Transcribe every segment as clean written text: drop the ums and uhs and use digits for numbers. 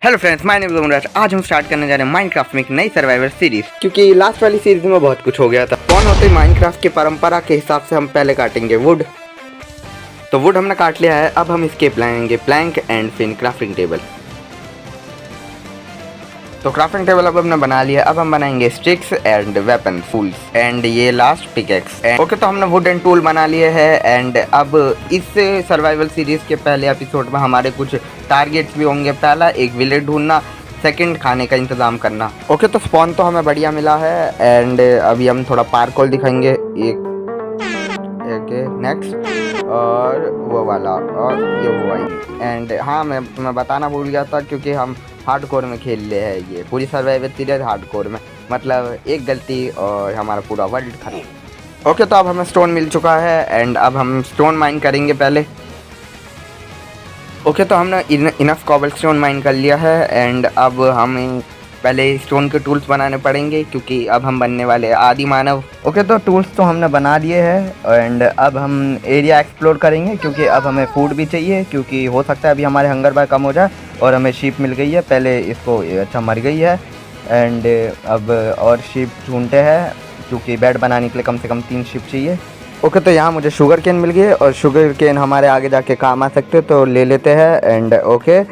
Hello friends, my name is Umraj. आज हम start करने जा रहे हैं माइनक्राफ्ट में एक नई सर्वाइवल सीरीज, क्योंकि लास्ट वाली सीरीज में बहुत कुछ हो गया था। कौन होते माइनक्राफ्ट की परंपरा के हिसाब से हम पहले काटेंगे वुड। तो वुड हमने काट लिया है। अब हम इसके बनाएंगे प्लैंक एंड फिर क्राफ्टिंग टेबल। तो क्राफ्टिंग टेबल अब हमने बना लिया। अब हम बनाएंगे sticks and weapon fools and ये लास्ट पिकेक्स। ओके, तो हमने वुड एंड टूल बना लिए हैं। एंड अब इस सर्वाइवल सीरीज के पहले एपिसोड में हमारे कुछ टारगेट्स भी होंगे। पहला एक विलेज ढूंढना, सेकंड खाने का इंतजाम करना। ओके, तो स्पॉन तो हमें बढ़िया मिला है। एंड अभी हम थोड़ा पार्कोर दिखाएंगे। एक नेक्स्ट और वो वाला और ये वो वाली। एंड हाँ, मैं बताना भूल गया था, क्योंकि हम हार्डकोर में खेल रहे हैं। ये पूरी सर्वाइवल सीरीज हार्डकोर में, मतलब एक गलती और हमारा पूरा वर्ल्ड खत्म। ओके, तो अब हमें स्टोन मिल चुका है। एंड अब हम स्टोन माइन करेंगे पहले। ओके, तो हमने इनफ कॉबलस्टोन माइन कर लिया है। एंड अब हमें पहले स्टोन के टूल्स बनाने पड़ेंगे, क्योंकि अब हम बनने वाले हैं आदि मानव। ओके, तो टूल्स तो हमने बना दिए हैं। एंड अब हम एरिया एक्सप्लोर करेंगे, क्योंकि अब हमें फूड भी चाहिए, क्योंकि हो सकता है अभी हमारे हंगर बार कम हो जाए। और हमें शीप मिल गई है, पहले इसको अच्छा मर गई है। एंड अब और शीप ढूंढते हैं, क्योंकि बेड बनाने के लिए कम से कम 3 शीप चाहिए। ओके, तो यहाँ मुझे शुगर केन मिल गई है, और शुगर केन हमारे आगे जाके काम आ सकते, तो ले लेते हैं। एंड ओके,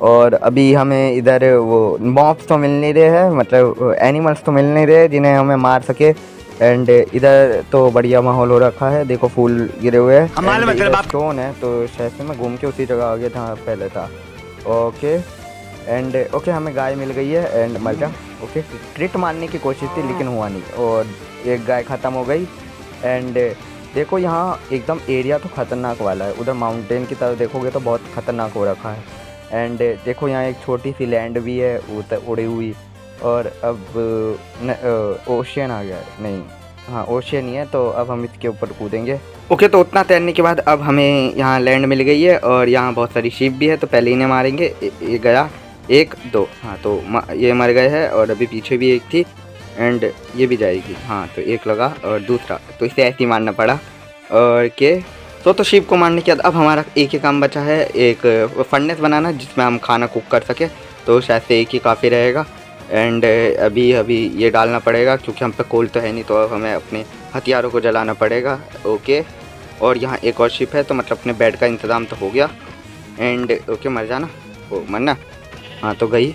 और अभी हमें इधर वो मॉब्स तो मिल नहीं रहे हैं, मतलब एनिमल्स तो मिल नहीं रहे जिन्हें हमें मार सके। एंड इधर तो बढ़िया माहौल हो रखा है, देखो फूल गिरे हुए हैं। स्टोन है, तो शायद से मैं घूम के उसी जगह आ गया था पहले था। ओके, एंड ओके हमें गाय मिल गई है। एंड मर जा। ओके, क्रिट मारने की कोशिश थी लेकिन हुआ नहीं, और एक गाय ख़त्म हो गई। एंड देखो यहाँ एकदम एरिया तो ख़तरनाक वाला है। उधर माउंटेन की तरफ देखोगे तो बहुत ख़तरनाक हो रखा है। एंड देखो यहाँ एक छोटी सी लैंड भी है उड़ी हुई। और अब ओशियन आ गया है। नहीं, हाँ ओशियन ही है, तो अब हम इसके ऊपर कूदेंगे। ओके, तो उतना तैरने के बाद अब हमें यहाँ लैंड मिल गई है, और यहाँ बहुत सारी शीप भी है। तो पहले इन्हें मारेंगे। ये गया 1 2, हाँ तो ये मर गए हैं। और अभी पीछे भी एक थी, एंड ये भी जाएगी। हाँ, तो एक लगा और दूसरा, तो इसे ऐसे ही मारना पड़ा। और के तो शीप को मारने के बाद अब हमारा एक ही काम बचा है, एक फर्नेस बनाना जिसमें हम खाना कुक कर सके। तो शायद से एक ही काफ़ी रहेगा। एंड अभी ये डालना पड़ेगा, क्योंकि हम पे कोल तो है नहीं, तो अब हमें अपने हथियारों को जलाना पड़ेगा। ओके, और यहाँ एक और शिप है, तो मतलब अपने बेड का इंतज़ाम तो हो गया। एंड ओके, मर जाना, ओ मरना, हाँ तो गई।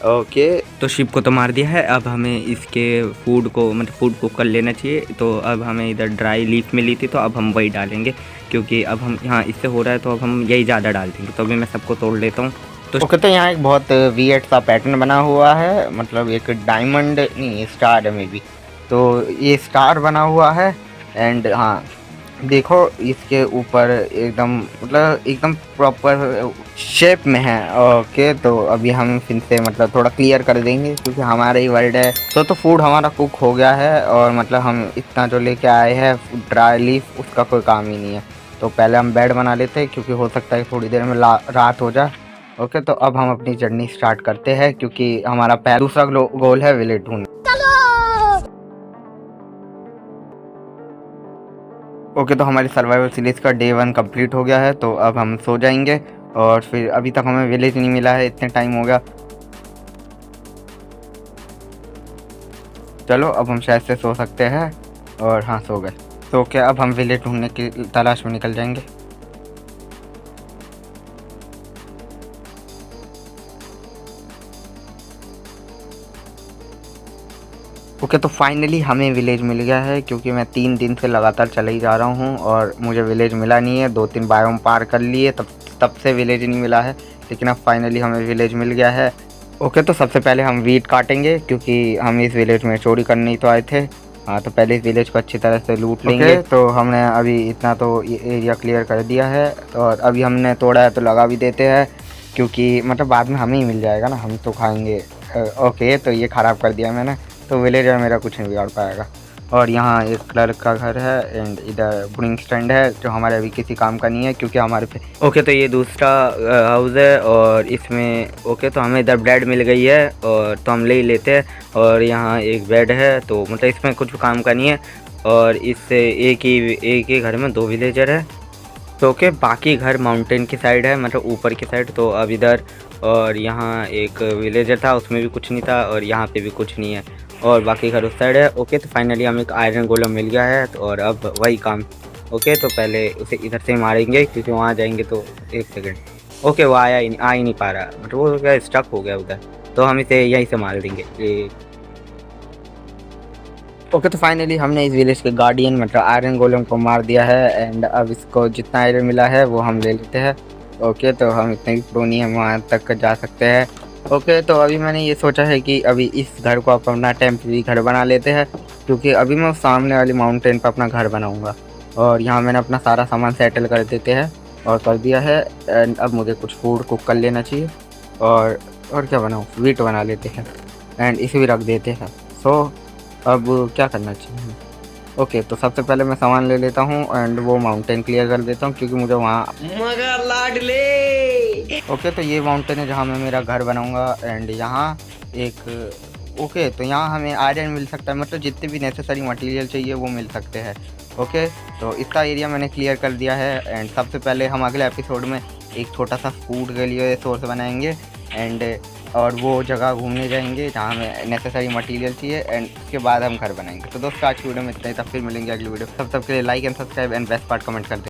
ओके, तो शिप को तो मार दिया है। अब हमें इसके फूड को मतलब फूड कुक कर लेना चाहिए। तो अब हमें इधर ड्राई लीफ मिली थी, तो अब हम वही डालेंगे, क्योंकि अब हम यहाँ इससे हो रहा है, तो अब हम यही ज़्यादा डाल देंगे। तो अभी मैं सबको तोड़ लेता हूँ। तो ओके, तो यहाँ एक बहुत वियर्ड सा पैटर्न बना हुआ है, मतलब एक डायमंड नहीं स्टार है मे बी, तो ये स्टार बना हुआ है। एंड हाँ देखो, इसके ऊपर एकदम मतलब एकदम प्रॉपर शेप में है। ओके, तो अभी हम फिर से मतलब थोड़ा क्लियर कर देंगे, क्योंकि हमारा ही वर्ल्ड है। तो फूड हमारा कुक हो गया है, और मतलब हम इतना जो लेके आए हैं ड्राई लीफ, उसका कोई काम ही नहीं है। तो पहले हम बेड बना लेते हैं, क्योंकि हो सकता है थोड़ी देर में रात हो जाए। ओके, तो अब हम अपनी जर्नी स्टार्ट करते हैं, क्योंकि हमारा दूसरा गोल है विलेज ढूंढना। ओके, तो हमारी सर्वाइवल सीरीज़ का डे 1 कंप्लीट हो गया है। तो अब हम सो जाएंगे, और फिर अभी तक हमें विलेज नहीं मिला है, इतने टाइम हो गया। चलो अब हम शायद से सो सकते हैं, और हाँ सो गए। तो ओके, अब हम विलेज ढूंढने की तलाश में निकल जाएंगे। ओके, तो फाइनली हमें विलेज मिल गया है, क्योंकि मैं 3 दिन से लगातार चला ही जा रहा हूँ और मुझे विलेज मिला नहीं है। 2-3 बायोम पार कर लिए, तब से विलेज नहीं मिला है, लेकिन अब फाइनली हमें विलेज मिल गया है। ओके, तो सबसे पहले हम वीट काटेंगे, क्योंकि हम इस विलेज में चोरी करने ही तो आए थे। हाँ, तो पहले इस विलेज को अच्छी तरह से लूट लेंगे। तो हमने अभी इतना तो एरिया क्लियर कर दिया है, और अभी हमने तोड़ा है तो लगा भी देते हैं, क्योंकि मतलब बाद में हमें ही मिल जाएगा ना, हम तो खाएंगे। ओके, तो ये ख़राब कर दिया मैंने, तो विलेजर मेरा कुछ नहीं बिगाड़ पाएगा। और यहाँ एक क्लर्क का घर है। एंड इधर ब्रिंग स्टैंड है, जो हमारे अभी किसी काम का नहीं है, क्योंकि हमारे पे ओके, तो ये दूसरा हाउस है, और इसमें ओके तो हमें इधर ब्रेड मिल गई है, और तो हम ले ही लेते हैं। और यहाँ एक बेड है, तो मतलब इसमें कुछ काम का नहीं है। और इससे एक ही घर में 2 विलेजर है। तो ओके, बाकी घर माउंटेन की साइड है, मतलब ऊपर की साइड। तो अब इधर और यहाँ एक विलेजर था, उसमें भी कुछ नहीं था, और यहाँ पे भी कुछ नहीं है, और बाकी घर उस साइड है। ओके, तो फाइनली हमें एक आयरन गोलम मिल गया है, तो और अब वही काम। ओके, तो पहले उसे इधर से मारेंगे, क्योंकि वहाँ जाएंगे तो 1 सेकेंड। ओके, वो आ ही नहीं पा रहा, मतलब वो क्या स्टक हो गया उधर, तो हम इसे यहीं से मार देंगे। ओके, तो फाइनली हमने इस विलेज के गार्डियन मतलब आयरन गोलम को मार दिया है, एंड अब इसको जितना आयरन मिला है वो हम ले लेते हैं। ओके, तो हम इतने भी प्रो नहीं, हम वहाँ तक जा सकते हैं। ओके, तो अभी मैंने ये सोचा है कि अभी इस घर को अपना टेम्परेरी घर बना लेते हैं, क्योंकि अभी मैं उस सामने वाली माउंटेन पर अपना घर बनाऊँगा, और यहाँ मैंने अपना सारा सामान सेटल कर देते हैं और कर दिया है। एंड अब मुझे कुछ फूड कुक कर लेना चाहिए, और क्या बनाऊँ, वीट बना लेते हैं एंड इसे भी रख देते हैं। सो अब क्या करना चाहिए? ओके, तो सबसे पहले मैं सामान ले लेता हूँ एंड वो माउंटेन क्लियर कर देता हूँ, क्योंकि मुझे वहाँ मगर लाडले। ओके, तो ये माउंटेन है जहाँ मैं मेरा घर बनाऊँगा, एंड यहाँ एक ओके, तो यहाँ हमें आयरन मिल सकता है, मतलब जितने भी नेसेसरी मटेरियल चाहिए वो मिल सकते हैं। ओके, तो इसका एरिया मैंने क्लियर कर दिया है, एंड सबसे पहले हम अगले एपिसोड में एक छोटा सा फूड के लिए सोर्स बनाएंगे, एंड और वो जगह घूमने जाएंगे जहाँ हमें नेसेसरी मटेरियल चाहिए, एंड उसके बाद हम घर बनाएंगे। तो दोस्तों, आज की वीडियो में इतना ही, तब फिर मिलेंगे अगली वीडियो। तब तक के लिए like and subscribe and best part comment कर दें।